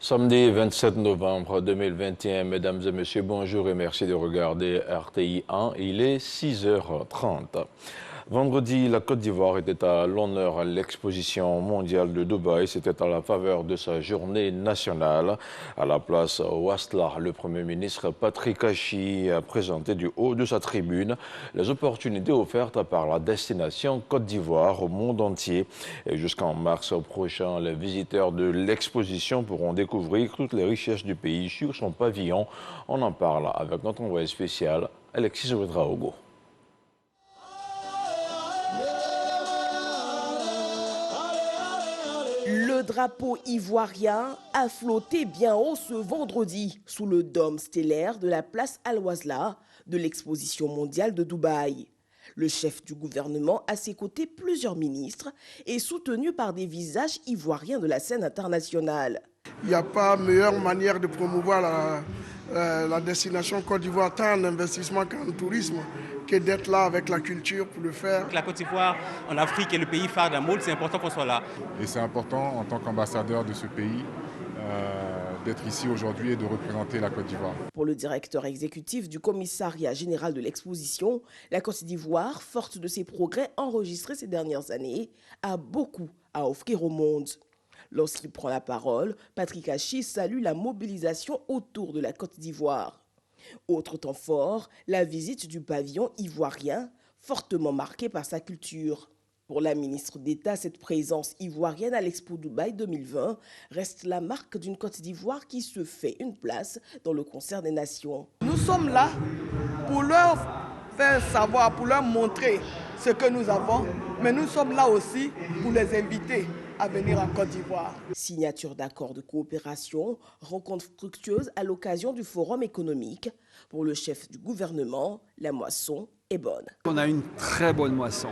Samedi 27 novembre 2021, mesdames et messieurs, bonjour et merci de regarder RTI 1. Il est 6h30. Vendredi, la Côte d'Ivoire était à l'honneur à l'exposition mondiale de Dubaï. C'était à la faveur de sa journée nationale. À la place Ouattara, le Premier ministre Patrick Achi a présenté du haut de sa tribune les opportunités offertes par la destination Côte d'Ivoire au monde entier. Et jusqu'en mars prochain, les visiteurs de l'exposition pourront découvrir toutes les richesses du pays sur son pavillon. On en parle avec notre envoyé spécial, Alexis Ouedraogo. Le drapeau ivoirien a flotté bien haut ce vendredi sous le dôme stellaire de la place Al-Wazla de l'exposition mondiale de Dubaï. Le chef du gouvernement, à ses côtés plusieurs ministres, est soutenu par des visages ivoiriens de la scène internationale. Il n'y a pas meilleure manière de promouvoir la destination Côte d'Ivoire, tant en investissement qu'en tourisme, que d'être là avec la culture pour le faire. La Côte d'Ivoire en Afrique est le pays phare d'un monde, c'est important qu'on soit là. Et c'est important en tant qu'ambassadeur de ce pays d'être ici aujourd'hui et de représenter la Côte d'Ivoire. Pour le directeur exécutif du commissariat général de l'exposition, la Côte d'Ivoire, forte de ses progrès enregistrés ces dernières années, a beaucoup à offrir au monde. Lorsqu'il prend la parole, Patrick Achi salue la mobilisation autour de la Côte d'Ivoire. Autre temps fort, la visite du pavillon ivoirien, fortement marqué par sa culture. Pour la ministre d'État, cette présence ivoirienne à l'Expo Dubaï 2020 reste la marque d'une Côte d'Ivoire qui se fait une place dans le concert des nations. Nous sommes là pour leur faire savoir, pour leur montrer ce que nous avons, mais nous sommes là aussi pour les inviter à venir en Côte d'Ivoire. Signature d'accords de coopération, rencontre fructueuse à l'occasion du forum économique. Pour le chef du gouvernement, la moisson est bonne. On a une très bonne moisson.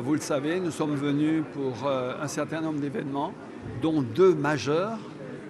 Vous le savez, nous sommes venus pour un certain nombre d'événements, dont 2 majeurs,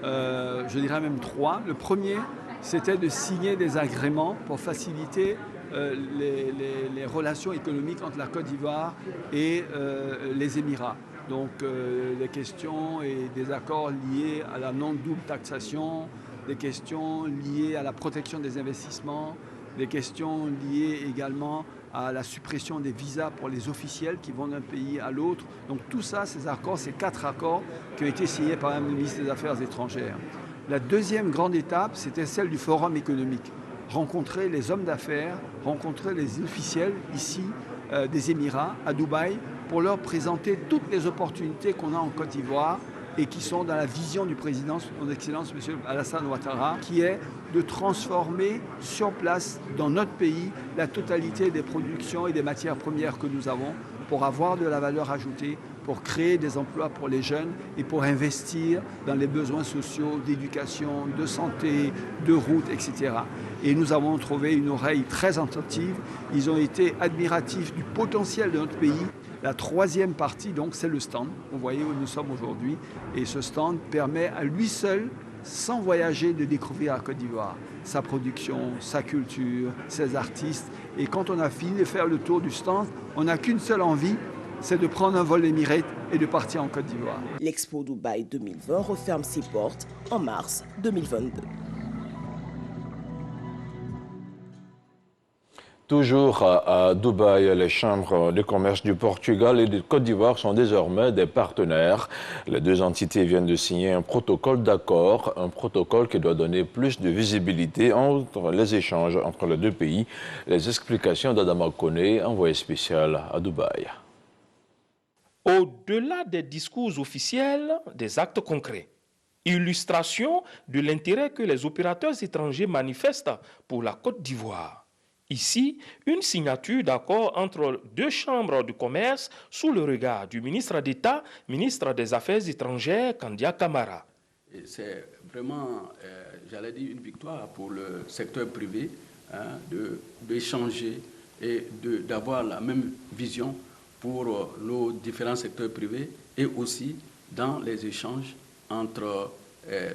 je dirais même 3. Le premier, c'était de signer des agréments pour faciliter les relations économiques entre la Côte d'Ivoire et les Émirats. Donc les questions et des accords liés à la non-double taxation, des questions liées à la protection des investissements, des questions liées également à la suppression des visas pour les officiels qui vont d'un pays à l'autre. Donc tout ça, ces accords, ces 4 accords qui ont été signés par le ministre des Affaires étrangères. La deuxième grande étape, c'était celle du forum économique. Rencontrer les hommes d'affaires, rencontrer les officiels ici des Émirats, à Dubaï, pour leur présenter toutes les opportunités qu'on a en Côte d'Ivoire et qui sont dans la vision du président, son Excellence M. Alassane Ouattara, qui est de transformer sur place, dans notre pays, la totalité des productions et des matières premières que nous avons pour avoir de la valeur ajoutée, pour créer des emplois pour les jeunes et pour investir dans les besoins sociaux, d'éducation, de santé, de routes, etc. Et nous avons trouvé une oreille très attentive. Ils ont été admiratifs du potentiel de notre pays. La troisième partie, donc, c'est le stand. Vous voyez où nous sommes aujourd'hui. Et ce stand permet à lui seul, sans voyager, de découvrir la Côte d'Ivoire, sa production, sa culture, ses artistes. Et quand on a fini de faire le tour du stand, on n'a qu'une seule envie, c'est de prendre un vol Emirates et de partir en Côte d'Ivoire. L'Expo Dubaï 2020 referme ses portes en mars 2022. Toujours à Dubaï, les chambres de commerce du Portugal et de Côte d'Ivoire sont désormais des partenaires. Les 2 entités viennent de signer un protocole d'accord, un protocole qui doit donner plus de visibilité entre les échanges entre les 2 pays. Les explications d'Adama Koné, envoyé spécial à Dubaï. Au-delà des discours officiels, des actes concrets. Illustration de l'intérêt que les opérateurs étrangers manifestent pour la Côte d'Ivoire. Ici, une signature d'accord entre 2 chambres de commerce sous le regard du ministre d'État, ministre des Affaires étrangères, Kandia Camara. C'est vraiment, j'allais dire, une victoire pour le secteur privé d'échanger et d'avoir la même vision pour nos différents secteurs privés et aussi dans les échanges entre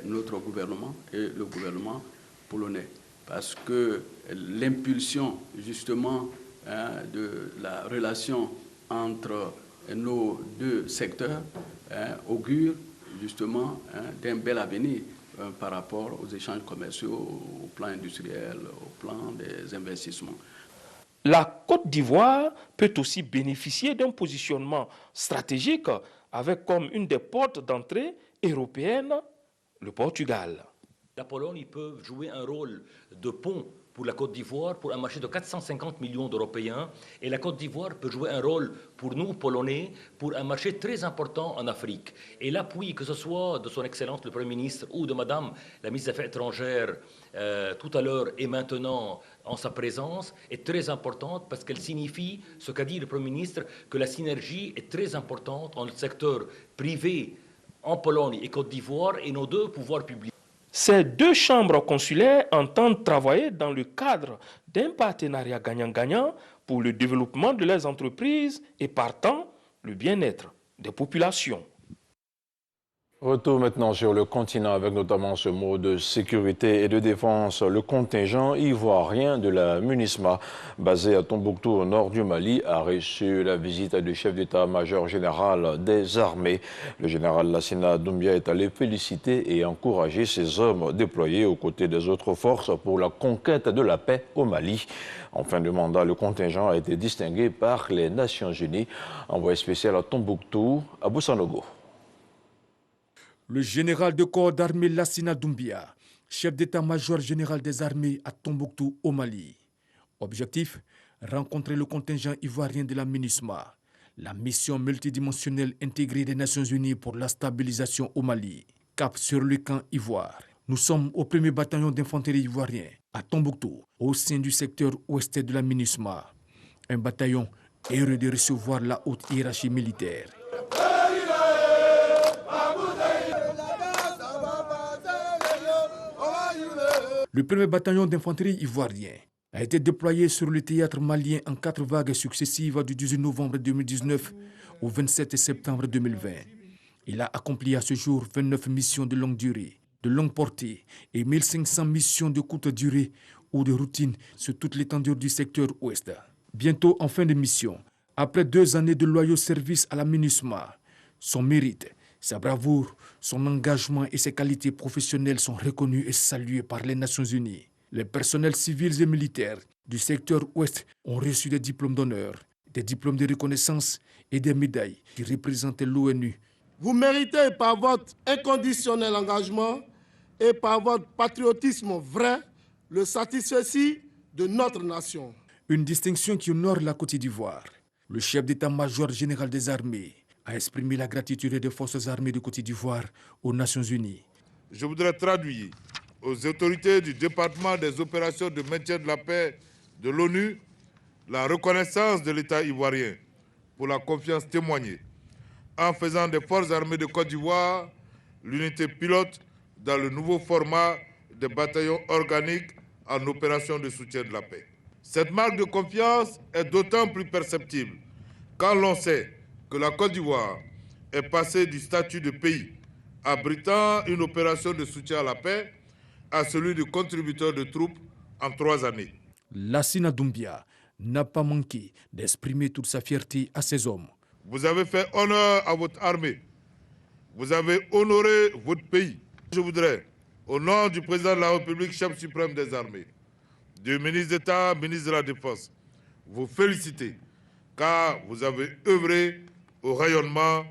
notre gouvernement et le gouvernement polonais. Parce que l'impulsion justement de la relation entre nos 2 secteurs augure justement d'un bel avenir par rapport aux échanges commerciaux, au plan industriel, au plan des investissements. La Côte d'Ivoire peut aussi bénéficier d'un positionnement stratégique avec comme une des portes d'entrée européennes le Portugal. La Pologne peut jouer un rôle de pont pour la Côte d'Ivoire, pour un marché de 450 millions d'Européens. Et la Côte d'Ivoire peut jouer un rôle pour nous, Polonais, pour un marché très important en Afrique. Et l'appui, que ce soit de son Excellence le Premier ministre ou de Madame la ministre des Affaires étrangères tout à l'heure et maintenant en sa présence, est très importante parce qu'elle signifie, ce qu'a dit le Premier ministre, que la synergie est très importante entre le secteur privé en Pologne et Côte d'Ivoire et nos deux pouvoirs publics. Ces deux chambres consulaires entendent travailler dans le cadre d'un partenariat gagnant-gagnant pour le développement de leurs entreprises et partant le bien-être des populations. Retour maintenant sur le continent avec notamment ce mot de sécurité et de défense. Le contingent ivoirien de la MINUSMA, basé à Tombouctou au nord du Mali, a reçu la visite du chef d'état-major général des armées. Le général Lassina Doumbia est allé féliciter et encourager ses hommes déployés aux côtés des autres forces pour la conquête de la paix au Mali. En fin de mandat, le contingent a été distingué par les Nations Unies. Envoyé spécial à Tombouctou, Abou Sanogo. Le général de corps d'armée Lassina Doumbia, chef d'état-major général des armées à Tombouctou au Mali. Objectif, rencontrer le contingent ivoirien de la MINUSMA, la mission multidimensionnelle intégrée des Nations Unies pour la stabilisation au Mali. Cap sur le camp Ivoire. Nous sommes au 1er bataillon d'infanterie ivoirien à Tombouctou, au sein du secteur ouest de la MINUSMA. Un bataillon heureux de recevoir la haute hiérarchie militaire. Le 1er bataillon d'infanterie ivoirien a été déployé sur le théâtre malien en 4 vagues successives du 18 novembre 2019 au 27 septembre 2020. Il a accompli à ce jour 29 missions de longue durée, de longue portée et 1500 missions de courte durée ou de routine sur toute l'étendue du secteur ouest. Bientôt en fin de mission, après 2 années de loyaux services à la MINUSMA, son mérite, sa bravoure, son engagement et ses qualités professionnelles sont reconnus et salués par les Nations Unies. Les personnels civils et militaires du secteur ouest ont reçu des diplômes d'honneur, des diplômes de reconnaissance et des médailles qui représentent l'ONU. Vous méritez par votre inconditionnel engagement et par votre patriotisme vrai le satisfecit de notre nation. Une distinction qui honore la Côte d'Ivoire. Le chef d'état-major général des armées a exprimé la gratitude des forces armées de Côte d'Ivoire aux Nations Unies. Je voudrais traduire aux autorités du département des opérations de maintien de la paix de l'ONU la reconnaissance de l'État ivoirien pour la confiance témoignée en faisant des forces armées de Côte d'Ivoire l'unité pilote dans le nouveau format des bataillons organiques en opération de soutien de la paix. Cette marque de confiance est d'autant plus perceptible quand l'on sait que la Côte d'Ivoire est passée du statut de pays abritant une opération de soutien à la paix à celui de contributeur de troupes en 3 années. Lassina Doumbia n'a pas manqué d'exprimer toute sa fierté à ses hommes. Vous avez fait honneur à votre armée. Vous avez honoré votre pays. Je voudrais, au nom du président de la République, chef suprême des armées, du ministre d'État, ministre de la Défense, vous féliciter car vous avez œuvré au rayonnement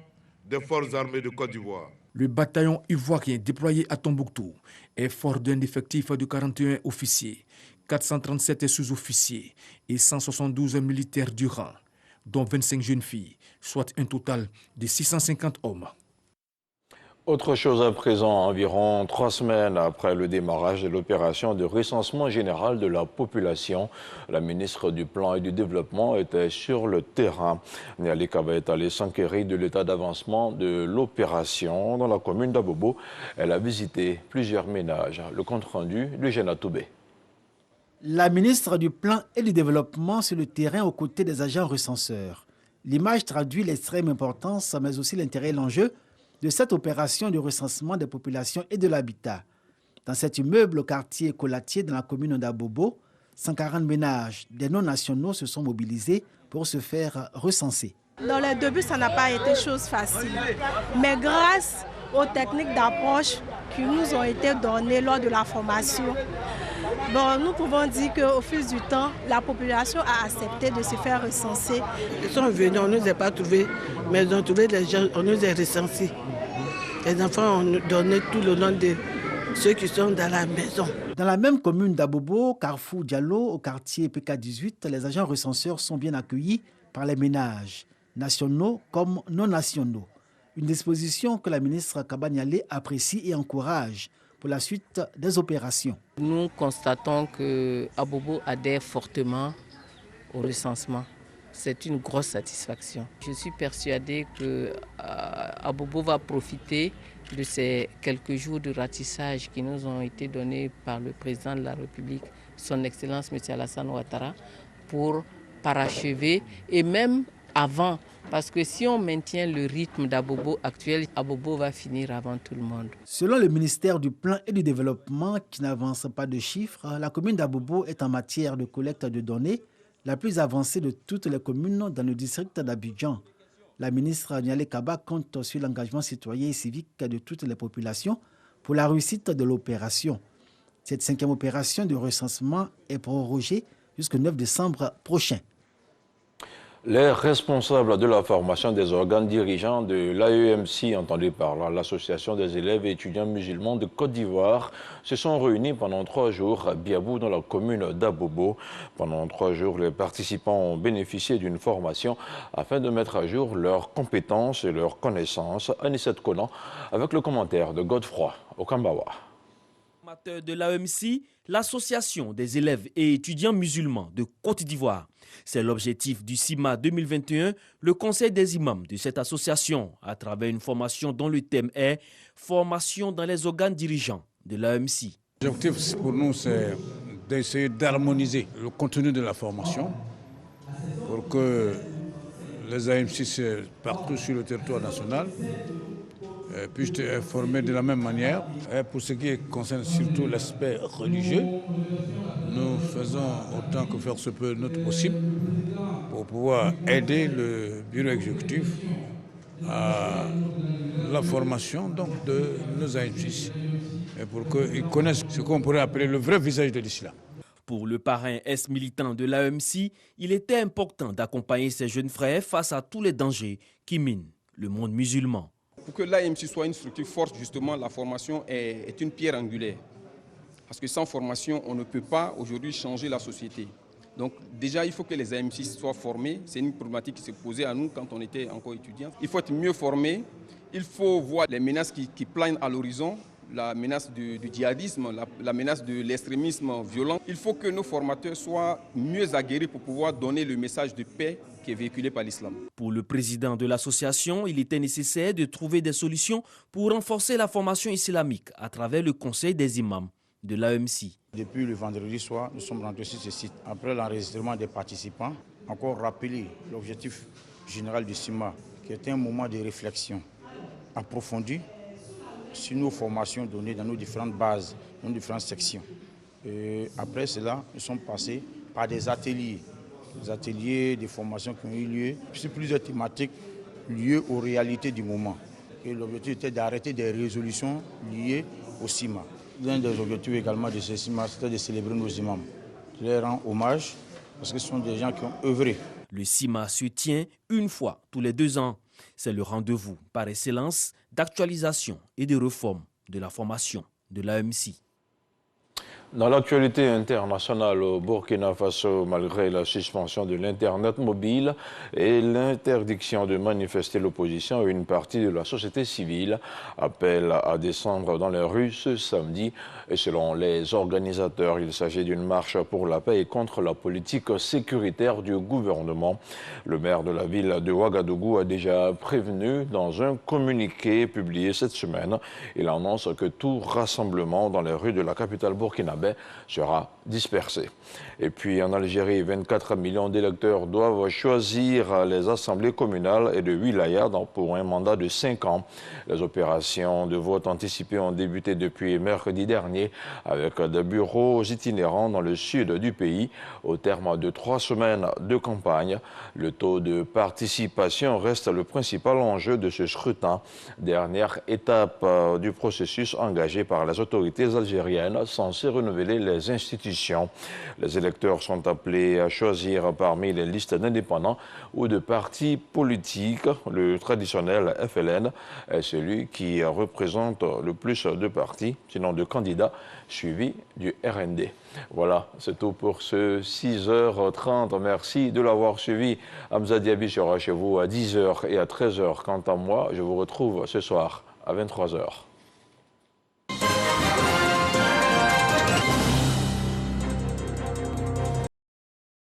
des forces armées de Côte d'Ivoire. Le bataillon ivoirien déployé à Tombouctou est fort d'un effectif de 41 officiers, 437 sous-officiers et 172 militaires du rang, dont 25 jeunes filles, soit un total de 650 hommes. Autre chose à présent, environ 3 semaines après le démarrage de l'opération de recensement général de la population, la ministre du Plan et du Développement était sur le terrain. Niali Kaba est allée s'enquérir de l'état d'avancement de l'opération dans la commune d'Abobo. Elle a visité plusieurs ménages. Le compte-rendu de Géna Toubé. La ministre du Plan et du Développement sur le terrain aux côtés des agents recenseurs. L'image traduit l'extrême importance, mais aussi l'intérêt et l'enjeu de cette opération de recensement des populations et de l'habitat. Dans cet immeuble au quartier Colatier dans la commune d'Abobo, 140 ménages des non-nationaux se sont mobilisés pour se faire recenser. Dans les débuts, ça n'a pas été chose facile. Mais grâce aux techniques d'approche qui nous ont été données lors de la formation. Bon, nous pouvons dire qu'au fil du temps, la population a accepté de se faire recenser. Ils sont venus, on ne nous a pas trouvés, mais ils ont trouvé les gens, on nous a recensés. Les enfants ont donné tout le nom de ceux qui sont dans la maison. Dans la même commune d'Abobo, Carrefour Diallo, au quartier PK18, les agents recenseurs sont bien accueillis par les ménages, nationaux comme non nationaux. Une disposition que la ministre Kaba Nialé apprécie et encourage pour la suite des opérations. Nous constatons que Abobo adhère fortement au recensement. C'est une grosse satisfaction. Je suis persuadée que Abobo va profiter de ces quelques jours de ratissage qui nous ont été donnés par le président de la République, son Excellence M. Alassane Ouattara, pour parachever et même avant. Parce que si on maintient le rythme d'Abobo actuel, Abobo va finir avant tout le monde. Selon le ministère du Plan et du Développement, qui n'avance pas de chiffres, la commune d'Abobo est en matière de collecte de données la plus avancée de toutes les communes dans le district d'Abidjan. La ministre Nialé Kaba compte sur l'engagement citoyen et civique de toutes les populations pour la réussite de l'opération. Cette 5e opération de recensement est prorogée jusqu'au 9 décembre prochain. Les responsables de la formation des organes dirigeants de l'AEMC, entendus par l'Association des élèves et étudiants musulmans de Côte d'Ivoire, se sont réunis pendant 3 jours à Biabou, dans la commune d'Abobo. Pendant 3 jours, les participants ont bénéficié d'une formation afin de mettre à jour leurs compétences et leurs connaissances. Anissette Conan, avec le commentaire de Godefroy Okambawa. De l'AEMC, l'Association des élèves et étudiants musulmans de Côte d'Ivoire. C'est l'objectif du CIMA 2021, le conseil des imams de cette association, à travers une formation dont le thème est « Formation dans les organes dirigeants de l'AEMC ». L'objectif pour nous, c'est d'essayer d'harmoniser le contenu de la formation pour que les AEMC partout sur le territoire national puissent être formés de la même manière. Et pour ce qui concerne surtout l'aspect religieux, nous faisons autant que faire se peut notre possible pour pouvoir aider le bureau exécutif à la formation donc, de nos AEMC et pour qu'ils connaissent ce qu'on pourrait appeler le vrai visage de l'islam. Pour le parrain ex-militant de l'AEMC, il était important d'accompagner ses jeunes frères face à tous les dangers qui minent le monde musulman. Pour que l'AEMC soit une structure forte, justement, la formation est une pierre angulaire. Parce que sans formation, on ne peut pas aujourd'hui changer la société. Donc déjà, il faut que les AEMC soient formés. C'est une problématique qui s'est posée à nous quand on était encore étudiants. Il faut être mieux formé. Il faut voir les menaces qui planent à l'horizon, la menace du djihadisme, la menace de l'extrémisme violent. Il faut que nos formateurs soient mieux aguerris pour pouvoir donner le message de paix qui est véhiculé par l'islam. Pour le président de l'association, il était nécessaire de trouver des solutions pour renforcer la formation islamique à travers le conseil des imams de l'AEMC. Depuis le vendredi soir, nous sommes rentrés sur ce site. Après l'enregistrement des participants, encore rappeler l'objectif général du CIMA, qui est un moment de réflexion approfondie sur nos formations données dans nos différentes bases, dans nos différentes sections. Et après cela, nous sommes passés par des ateliers de formation qui ont eu lieu sur plusieurs thématiques liées aux réalités du moment. Et l'objectif était d'arrêter des résolutions liées au CIMA. L'un des objectifs également de ce CIMA, c'était de célébrer nos imams. Je leur rends hommage parce que ce sont des gens qui ont œuvré. Le CIMA se tient une fois tous les 2 ans. C'est le rendez-vous par excellence d'actualisation et de réforme de la formation de l'AEMC. Dans l'actualité internationale au Burkina Faso, malgré la suspension de l'Internet mobile et l'interdiction de manifester l'opposition, une partie de la société civile appelle à descendre dans les rues ce samedi. Et selon les organisateurs, il s'agit d'une marche pour la paix et contre la politique sécuritaire du gouvernement. Le maire de la ville de Ouagadougou a déjà prévenu dans un communiqué publié cette semaine. Il annonce que tout rassemblement dans les rues de la capitale burkinabé sera dispersés. Et puis en Algérie, 24 millions d'électeurs doivent choisir les assemblées communales et de wilaya pour un mandat de 5 ans. Les opérations de vote anticipé ont débuté depuis mercredi dernier avec des bureaux itinérants dans le sud du pays. Au terme de 3 semaines de campagne, le taux de participation reste le principal enjeu de ce scrutin. Dernière étape du processus engagé par les autorités algériennes censées renouveler les institutions. Les électeurs sont appelés à choisir parmi les listes d'indépendants ou de partis politiques. Le traditionnel FLN est celui qui représente le plus de partis, sinon de candidats, suivi du RND. Voilà, c'est tout pour ce 6h30. Merci de l'avoir suivi. Hamza Diaby sera chez vous à 10h et à 13h. Quant à moi, je vous retrouve ce soir à 23h.